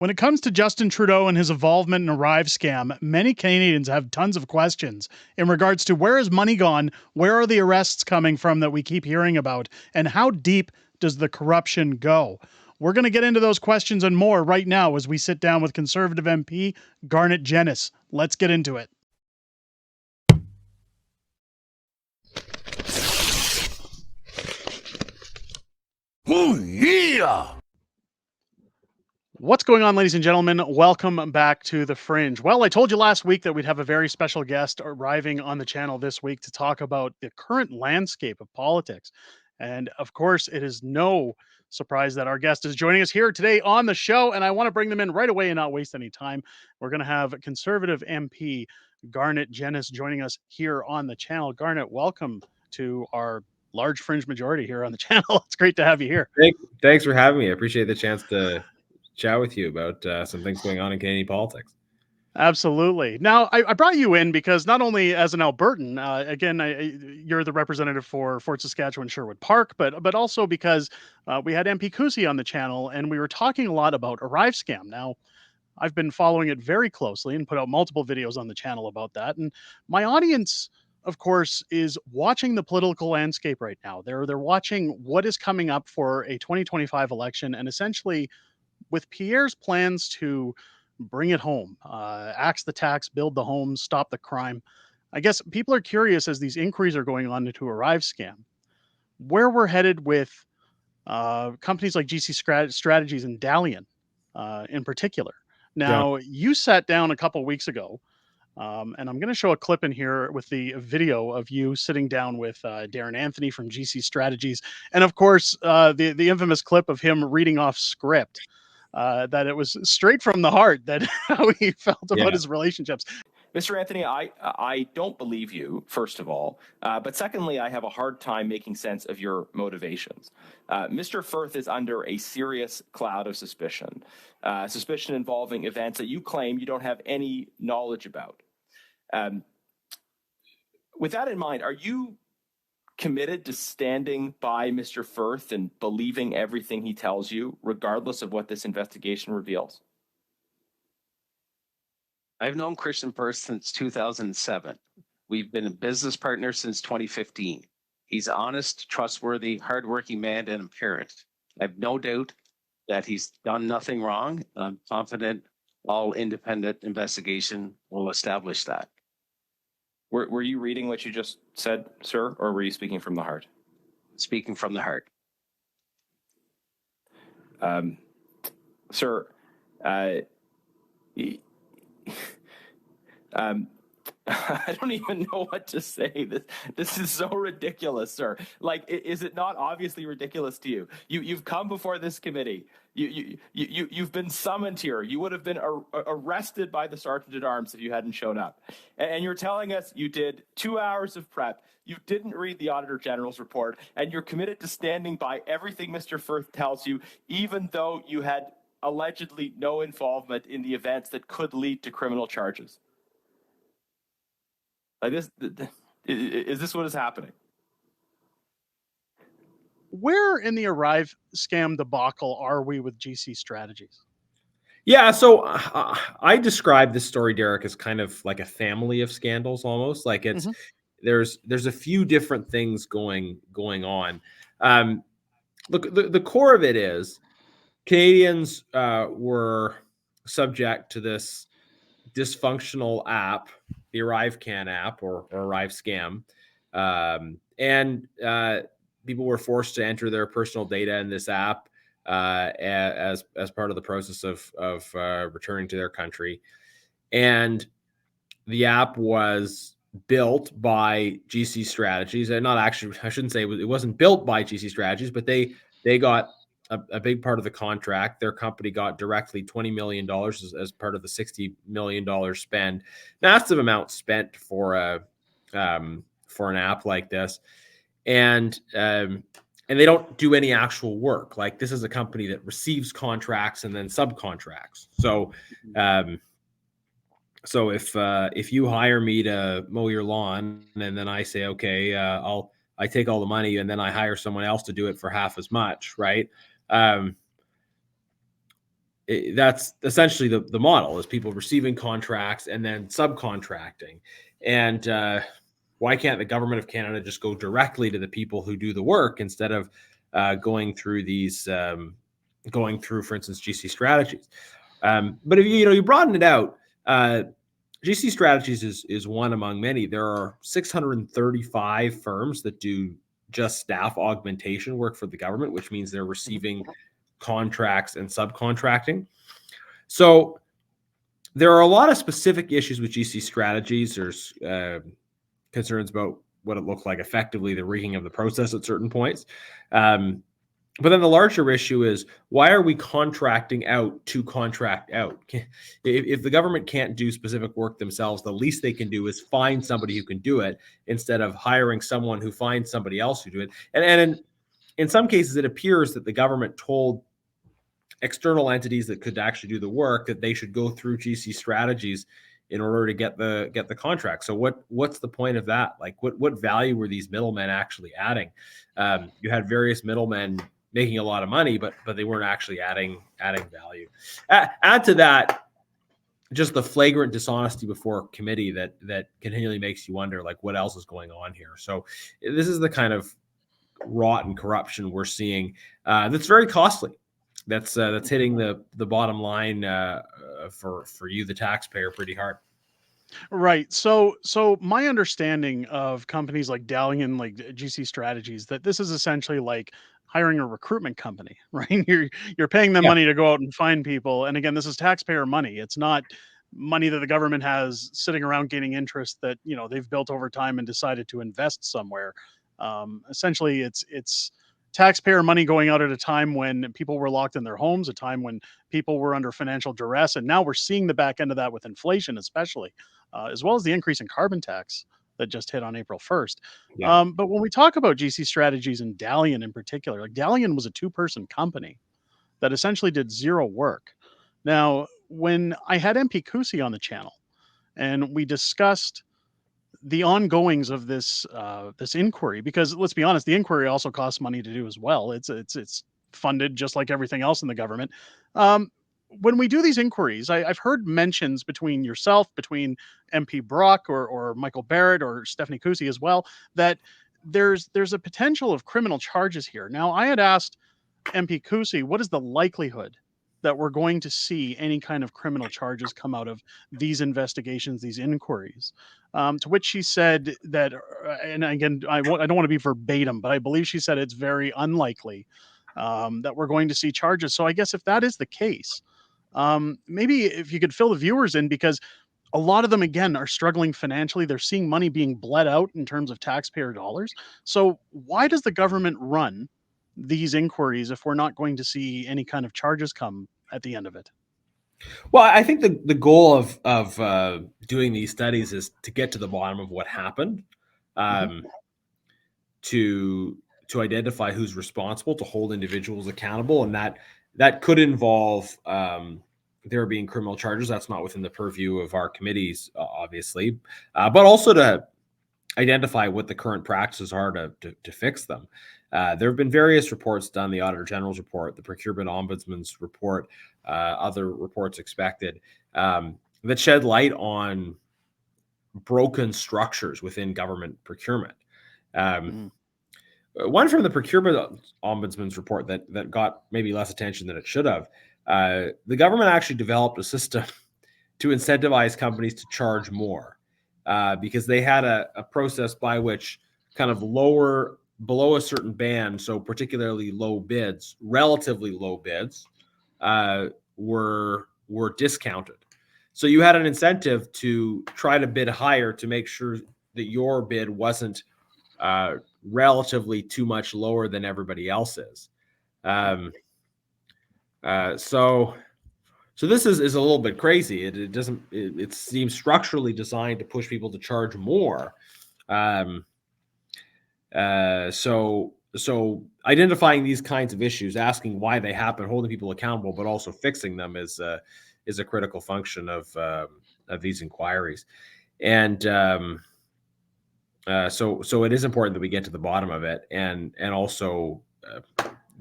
When it comes to Justin Trudeau and his involvement in Arrive Scam, many Canadians have tons of questions in regards to where is money gone, where are the arrests coming from that we keep hearing about, and how deep does the corruption go? We're going to get into those questions and more right now as we sit down with Conservative MP Garnett Genuis. Let's get into it. Oh, yeah! What's going on, ladies and gentlemen? Welcome back to The Fringe. Well, I told you last week that we'd have a very special guest arriving on the channel this week to talk about the current landscape of politics. And of course, it is no surprise that our guest is joining us here today on the show. And I want to bring them in right away and not waste any time. We're going to have Conservative MP Garnett Genuis joining us here on the channel. Garnett, welcome to our large Fringe majority here on the channel. It's great to have you here. Thanks for having me. I appreciate the chance to chat with you about some things going on in Canadian politics. Absolutely. Now, I brought you in because not only as an Albertan, you're the representative for Fort Saskatchewan Sherwood Park, but also because we had MP Kusi on the channel and we were talking a lot about Arrive Scam. Now, I've been following it very closely and put out multiple videos on the channel about that. And my audience, of course, is watching the political landscape right now. They're watching what is coming up for a 2025 election, and essentially with Pierre's plans to bring it home, axe the tax, build the homes, stop the crime. I guess people are curious as these inquiries are going on into Arrive Scam, where we're headed with companies like GC Strategies and Dalian in particular. Now, you sat down a couple weeks ago, and I'm going to show a clip in here with the video of you sitting down with Darren Anthony from GC Strategies, and of course, the infamous clip of him reading off script. That it was straight from the heart, that how he felt about his relationships. Mr. Anthony, I don't believe you, first of all. But secondly, I have a hard time making sense of your motivations. Mr. Firth is under a serious cloud of suspicion, suspicion involving events that you claim you don't have any knowledge about. With that in mind, are you committed to standing by Mr. Firth and believing everything he tells you, regardless of what this investigation reveals? I've known Christian Firth since 2007. We've been business partners since 2015. He's honest, trustworthy, hardworking man and a parent. I have no doubt that he's done nothing wrong. I'm confident all independent investigation will establish that. Were you reading what you just said, sir, or were you speaking from the heart? Speaking from the heart. Sir, I don't even know what to say. This is so ridiculous, sir. Like, is it not obviously ridiculous to you? You've come before this committee. You've been summoned here. You would have been arrested by the Sergeant at Arms if you hadn't shown up. And you're telling us you did 2 hours of prep. You didn't read the Auditor General's report, and you're committed to standing by everything Mr. Firth tells you, even though you had allegedly no involvement in the events that could lead to criminal charges. Like this, is this what is happening? Where in the Arrive Scam debacle are we with GC Strategies? Yeah, so I describe this story, Derek, as kind of like a family of scandals, almost like it's there's a few different things going on. Look, the core of it is Canadians were subject to this dysfunctional app, the Arrivescam app or Arrive Scam, and people were forced to enter their personal data in this app as part of the process of returning to their country. And the app was built by GC Strategies, and not actually, I shouldn't say it wasn't built by GC Strategies, but they got a big part of the contract. Their company got directly $20 million as part of the $60 million spend. Massive amount spent for an app like this, and they don't do any actual work. Like, this is a company that receives contracts and then subcontracts. So if you hire me to mow your lawn, and then I say, okay, I take all the money and then I hire someone else to do it for half as much, right? that's essentially the model, is people receiving contracts and then subcontracting. And why can't the government of Canada just go directly to the people who do the work instead of going through these, for instance, GC Strategies? But if you broaden it out, GC Strategies is one among many. There are 635 firms that do just staff augmentation work for the government, which means they're receiving contracts and subcontracting. So there are a lot of specific issues with GC Strategies. There's concerns about what it looked like effectively, the rigging of the process at certain points. But then the larger issue is, why are we contracting out to contract out? If the government can't do specific work themselves, the least they can do is find somebody who can do it, instead of hiring someone who finds somebody else who do it. And in some cases, it appears that the government told external entities that could actually do the work that they should go through GC Strategies in order to get the contract. So what's the point of that? Like, what value were these middlemen actually adding? You had various middlemen making a lot of money, but they weren't actually adding value. Add to that just the flagrant dishonesty before committee that continually makes you wonder, like, what else is going on here? So this is the kind of rotten corruption we're seeing, that's very costly. That's hitting the bottom line for you, the taxpayer, pretty hard. Right. So my understanding of companies like Dalian, like GC Strategies, that this is essentially like hiring a recruitment company, right? You're paying them Yeah. money to go out and find people. And again, this is taxpayer money. It's not money that the government has sitting around gaining interest that, they've built over time and decided to invest somewhere. Essentially, it's taxpayer money going out at a time when people were locked in their homes, a time when people were under financial duress. And now we're seeing the back end of that with inflation, especially, as well as the increase in carbon tax that just hit on April 1st. Yeah. But when we talk about GC Strategies and Dalian in particular, like Dalian was a 2-person company that essentially did zero work. Now, when I had MP Kusi on the channel and we discussed the ongoings of this inquiry, because let's be honest, the inquiry also costs money to do as well. It's funded just like everything else in the government. When we do these inquiries, I've heard mentions between yourself, between MP Brock or Michael Barrett or Stephanie Kusi as well, that there's a potential of criminal charges here. Now, I had asked MP Kusi, what is the likelihood that we're going to see any kind of criminal charges come out of these investigations, these inquiries? To which she said that, and again, I don't want to be verbatim, but I believe she said it's very unlikely that we're going to see charges. So I guess if that is the case, maybe if you could fill the viewers in, because a lot of them, again, are struggling financially. They're seeing money being bled out in terms of taxpayer dollars. So why does the government run these inquiries if we're not going to see any kind of charges come at the end of it? Well, I think the goal of doing these studies is to get to the bottom of what happened, to identify who's responsible, to hold individuals accountable, and that could involve there being criminal charges. That's not within the purview of our committees, obviously, but also to identify what the current practices are to fix them. There have been various reports done, the Auditor General's report, the Procurement Ombudsman's report, other reports expected, that shed light on broken structures within government procurement. One from the Procurement Ombudsman's report that got maybe less attention than it should have. The government actually developed a system to incentivize companies to charge more, because they had a process by which kind of below a certain band, so particularly low bids, relatively low bids, were discounted. So you had an incentive to try to bid higher to make sure that your bid wasn't relatively too much lower than everybody else's. So this is a little bit crazy. It seems structurally designed to push people to charge more. So identifying these kinds of issues, asking why they happen, holding people accountable, but also fixing them is a critical function of these inquiries. And so it is important that we get to the bottom of it, and also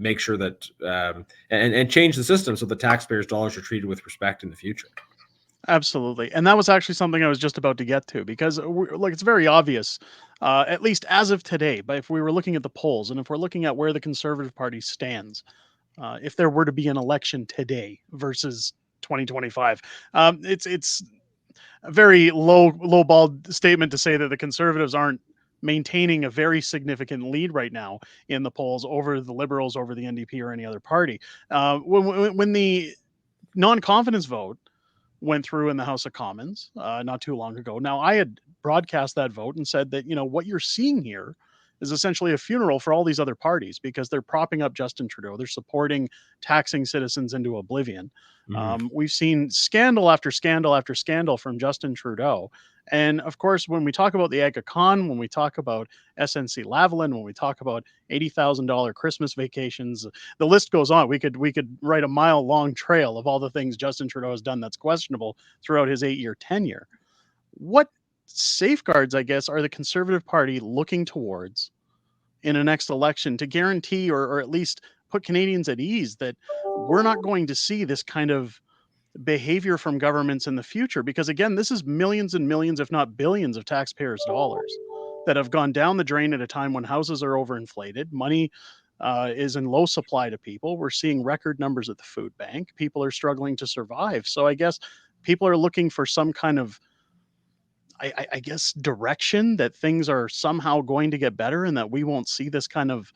make sure that and change the system so the taxpayers' dollars are treated with respect in the future. Absolutely. And that was actually something I was just about to get to because like it's very obvious, at least as of today, but if we were looking at the polls and if we're looking at where the Conservative Party stands, if there were to be an election today versus 2025, it's a very lowballed statement to say that the Conservatives aren't maintaining a very significant lead right now in the polls over the Liberals, over the NDP, or any other party. When the non-confidence vote went through in the House of Commons not too long ago. Now, I had broadcast that vote and said that, what you're seeing here is essentially a funeral for all these other parties because they're propping up Justin Trudeau. They're supporting taxing citizens into oblivion. We've seen scandal after scandal after scandal from Justin Trudeau. And of course, when we talk about the Aga Khan, when we talk about SNC Lavalin, when we talk about $80,000 Christmas vacations, the list goes on. We could write a mile-long trail of all the things Justin Trudeau has done that's questionable throughout his 8-year tenure. What safeguards, I guess, are the Conservative Party looking towards in a next election to guarantee or at least put Canadians at ease that we're not going to see this kind of behavior from governments in the future? Because again, this is millions and millions, if not billions, of taxpayers' dollars that have gone down the drain at a time when houses are overinflated. Money is in low supply to people. We're seeing record numbers at the food bank. People are struggling to survive. So I guess people are looking for some kind of, I guess, direction that things are somehow going to get better and that we won't see this kind of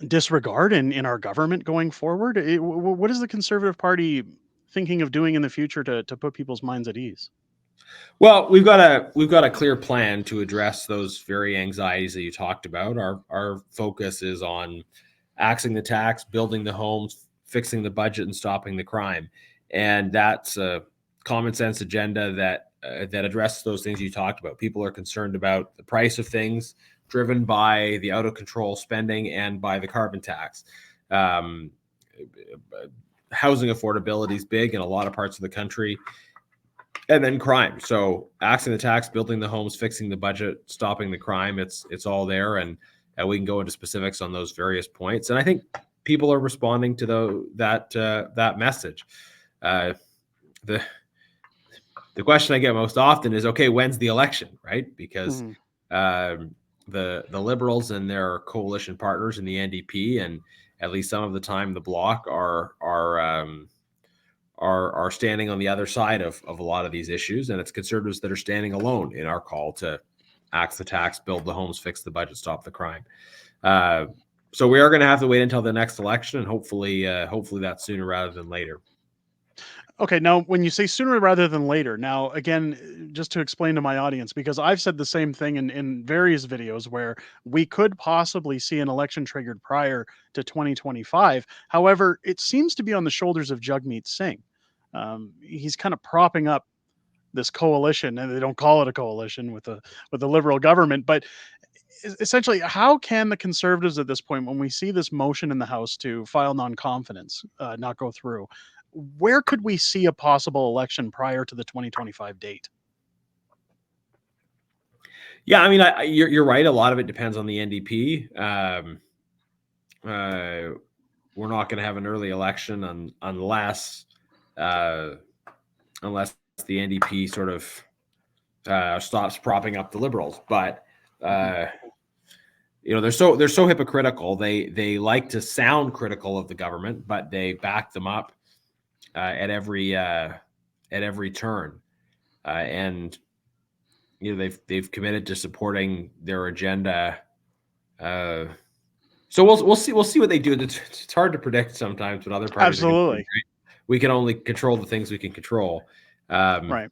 disregard in our government going forward. What is the Conservative Party thinking of doing in the future to put people's minds at ease? Well, we've got a clear plan to address those very anxieties that you talked about. Our focus is on axing the tax, building the homes, fixing the budget, and stopping the crime. And that's a common sense agenda that addresses those things you talked about. People are concerned about the price of things, driven by the out of control spending and by the carbon tax. Housing affordability is big in a lot of parts of the country. And then crime. So axing the tax, building the homes, fixing the budget, stopping the crime, it's all there. And we can go into specifics on those various points. And I think people are responding to that message. The question I get most often is, okay, when's the election, right? Because the Liberals and their coalition partners in the NDP, and at least some of the time the Bloc are standing on the other side of a lot of these issues, and it's Conservatives that are standing alone in our call to axe the tax, build the homes, fix the budget, stop the crime. So we are going to have to wait until the next election, and hopefully that's sooner rather than later. Okay, now when you say sooner rather than later, now again, just to explain to my audience, because I've said the same thing in various videos where we could possibly see an election triggered prior to 2025. However, it seems to be on the shoulders of Jagmeet Singh. He's kind of propping up this coalition, and they don't call it a coalition with the Liberal government, but essentially, how can the Conservatives at this point, when we see this motion in the House to file non-confidence not go through, where could we see a possible election prior to the 2025 date? Yeah, I mean, you're right. A lot of it depends on the NDP. We're not going to have an early election unless the NDP sort of stops propping up the Liberals. But they're so hypocritical. They like to sound critical of the government, but they back them up at every turn, and they've committed to supporting their agenda. So we'll see what they do. It's hard to predict sometimes what other parties. Absolutely, right? We can only control the things we can control. Right.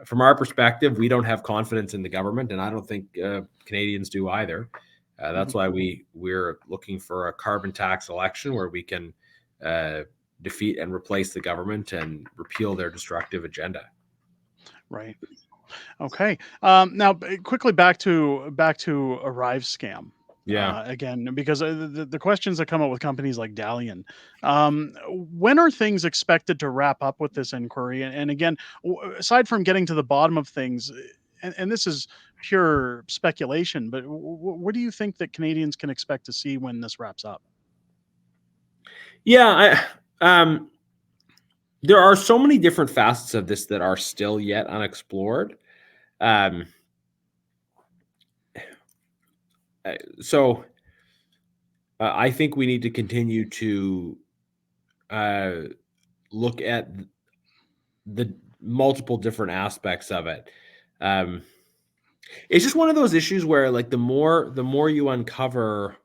From our perspective, we don't have confidence in the government, and I don't think Canadians do either. That's why we're looking for a carbon tax election where we can defeat and replace the government and repeal their destructive agenda. Right. Okay. Now, quickly back to Arrivescam. Yeah. Again, because the questions that come up with companies like Dalian, when are things expected to wrap up with this inquiry? And again, aside from getting to the bottom of things, and this is pure speculation, but what do you think that Canadians can expect to see when this wraps up? Yeah, there are so many different facets of this that are still yet unexplored. So I think we need to continue to look at the multiple different aspects of it. It's just one of those issues where, like, the more you uncover,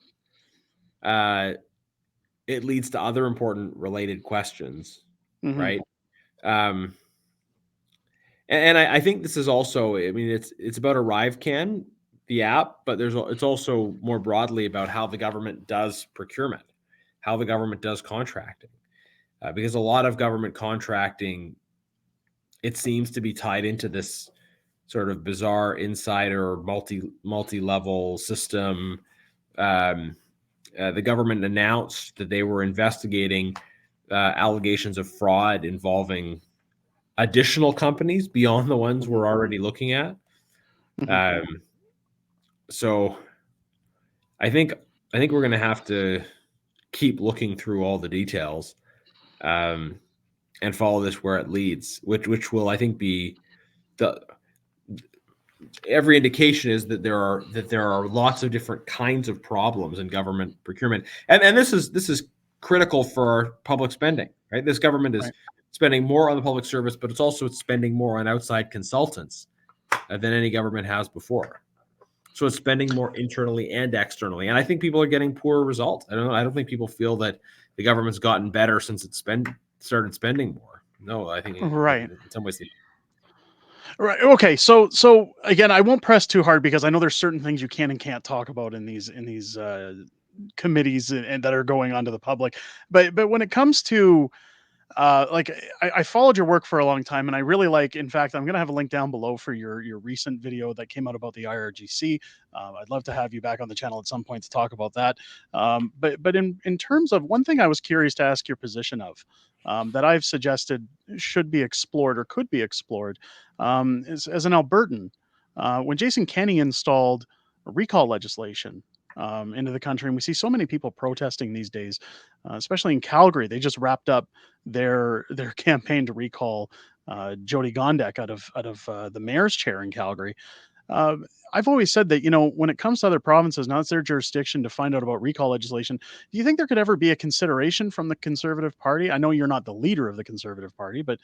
it leads to other important related questions, right? Um, and I think this is also, I mean, it's about Arrivescam, the app, but it's also more broadly about how the government does procurement, how the government does contracting, because a lot of government contracting, it seems to be tied into this sort of bizarre insider multi-level system. The government announced that they were investigating allegations of fraud involving additional companies beyond the ones we're already looking at. So I think we're going to have to keep looking through all the details, and follow this where it leads, which will, I think, be every indication is that there are lots of different kinds of problems in government procurement, and this is critical for public spending, right? This government is spending more on the public service, but it's also spending more on outside consultants than any government has before. So it's spending more internally and externally, and I think people are getting poor results. I don't think people feel that the government's gotten better since it started spending more. No, I think in some ways Right. Okay. So again, I won't press too hard because I know there's certain things you can and can't talk about in these committees and that are going on to the public. But when it comes to like I followed your work for a long time, and I really like. In fact, I'm gonna have a link down below for your recent video that came out about the IRGC. I'd love to have you back on the channel at some point to talk about that. But in terms of one thing, I was curious to ask your position of that I've suggested should be explored or could be explored is as an Albertan. When Jason Kenney installed recall legislation into the country, and we see so many people protesting these days, especially in Calgary. They just wrapped up their campaign to recall Jody Gondek out of the mayor's chair in Calgary. I've always said that, when it comes to other provinces, now it's their jurisdiction to find out about recall legislation. Do you think there could ever be a consideration from the Conservative Party? I know you're not the leader of the Conservative Party, but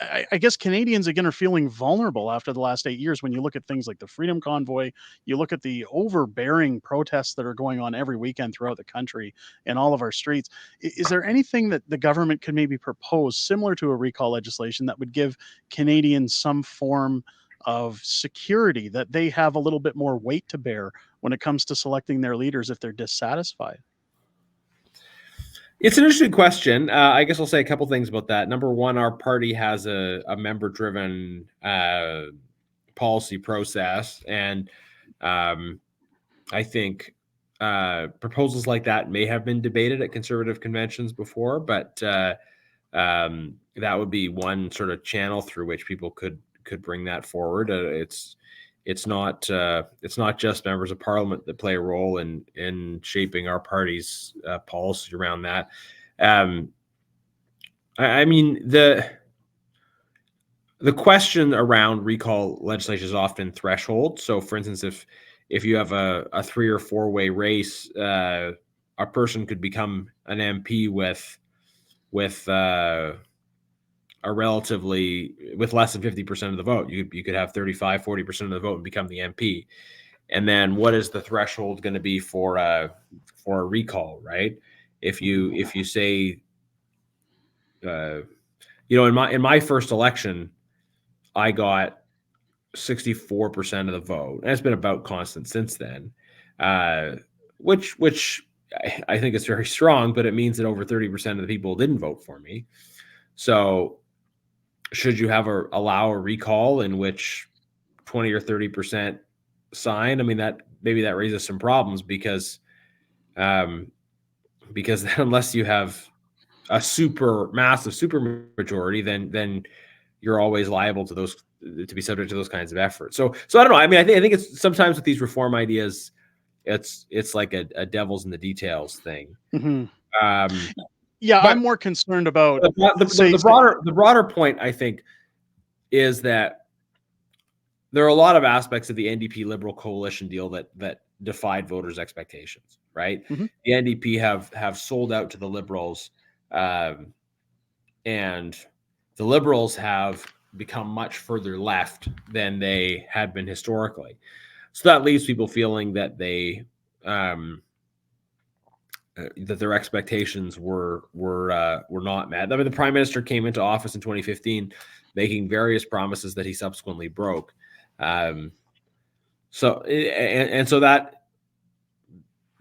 I guess Canadians again are feeling vulnerable after the last 8 years. When you look at things like the Freedom Convoy, you look at the overbearing protests that are going on every weekend throughout the country and all of our streets. Is there anything that the government could maybe propose similar to a recall legislation that would give Canadians some form of security, that they have a little bit more weight to bear when it comes to selecting their leaders if they're dissatisfied? It's an interesting question. I guess I'll say a couple things about that. Number one, our party has a member-driven policy process, and I think proposals like that may have been debated at Conservative conventions before, but that would be one sort of channel through which people could bring that forward. It's not just members of parliament that play a role in shaping our party's policy around that. I mean, the question around recall legislation is often threshold. So, for instance, if you have a 3 or 4 way race, a person could become an MP with a relatively, with less than 50% of the vote. You could have 35-40% of the vote and become the MP. And then what is the threshold going to be for a recall, right? If you say, in my first election, I got 64% of the vote, and it's been about constant since then, which I think is very strong, but it means that over 30% of the people didn't vote for me. So should you allow a recall in which 20 or 30% sign? I mean, that raises some problems because unless you have a massive super majority, then you're always liable to be subject to those kinds of efforts. So I don't know. I mean, I think it's sometimes with these reform ideas, it's like a devil's in the details thing. Yeah, but I'm more concerned about the broader point, I think, is that there are a lot of aspects of the NDP Liberal coalition deal that defied voters' expectations, right? The NDP have sold out to the Liberals, and the Liberals have become much further left than they had been historically. So that leaves people feeling that they that their expectations were not met. I mean, the Prime Minister came into office in 2015, making various promises that he subsequently broke. So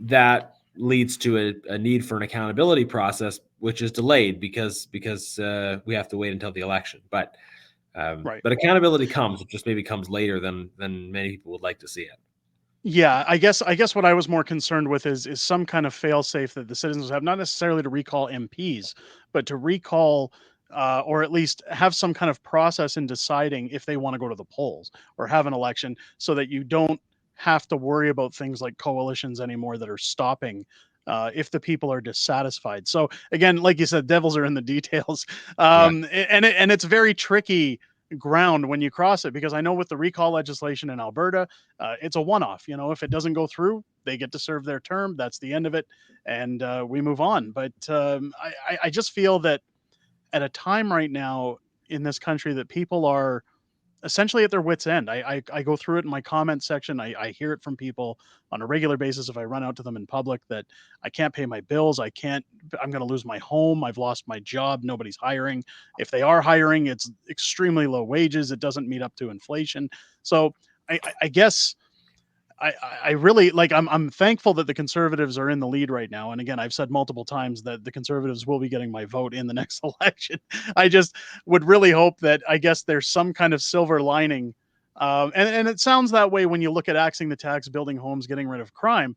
that leads to a need for an accountability process, which is delayed because we have to wait until the election. But accountability comes. It just maybe comes later than many people would like to see it. Yeah, I guess what I was more concerned with is some kind of fail-safe that the citizens have, not necessarily to recall MPs, but to recall or at least have some kind of process in deciding if they want to go to the polls or have an election, so that you don't have to worry about things like coalitions anymore that are stopping if the people are dissatisfied. So again, like you said, devils are in the details, and it's very tricky ground when you cross it, because I know with the recall legislation in Alberta, it's a one-off. You know, if it doesn't go through, they get to serve their term. That's the end of it, and we move on. But I just feel that at a time right now in this country that people are essentially at their wits' end. I go through it in my comment section. I hear it from people on a regular basis if I run out to them in public, that I can't pay my bills. I'm going to lose my home. I've lost my job. Nobody's hiring. If they are hiring, it's extremely low wages. It doesn't meet up to inflation. So I guess I really like, I'm thankful that the Conservatives are in the lead right now. And again, I've said multiple times that the Conservatives will be getting my vote in the next election. I just would really hope that, I guess, there's some kind of silver lining. And it sounds that way when you look at axing the tax, building homes, getting rid of crime.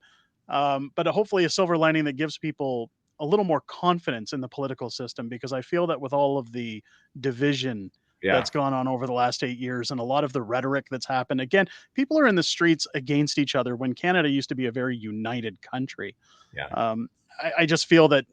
But hopefully a silver lining that gives people a little more confidence in the political system, because I feel that with all of the division that's gone on over the last 8 years and a lot of the rhetoric that's happened, again, people are in the streets against each other when Canada used to be a very united country. I just feel that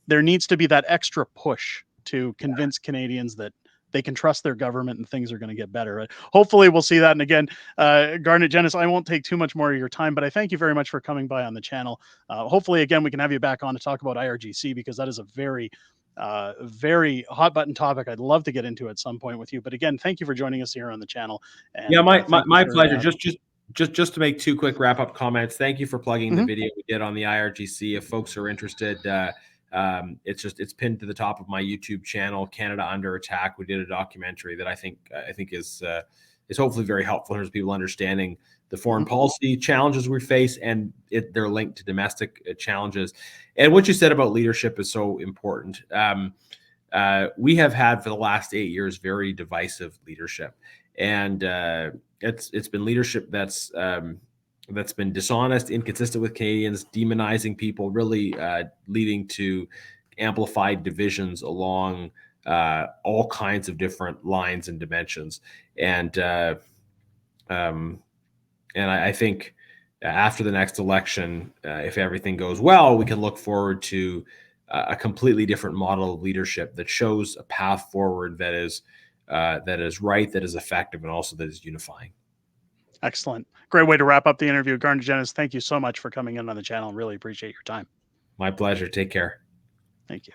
there needs to be that extra push to convince Canadians that they can trust their government and things are going to get better. Hopefully we'll see that. And again, Garnett Genuis, I won't take too much more of your time, but I thank you very much for coming by on the channel. Hopefully, again, we can have you back on to talk about IRGC, because that is a very very hot button topic I'd love to get into at some point with you. But again, thank you for joining us here on the channel. And, my pleasure. Just to make two quick wrap up comments. Thank you for plugging the video we did on the IRGC. If folks are interested, it's pinned to the top of my YouTube channel, Canada Under Attack. We did a documentary that I think is hopefully very helpful in terms of people understanding the foreign policy challenges we face, and they're linked to domestic challenges. And what you said about leadership is so important. We have had for the last 8 years very divisive leadership, and it's been leadership that's been dishonest, inconsistent with Canadians, demonizing people, really leading to amplified divisions along all kinds of different lines and dimensions. And I think after the next election, if everything goes well, we can look forward to a completely different model of leadership that shows a path forward that is right, that is effective, and also that is unifying. Excellent. Great way to wrap up the interview. Garnett Genuis, thank you so much for coming in on the channel. Really appreciate your time. My pleasure. Take care. Thank you.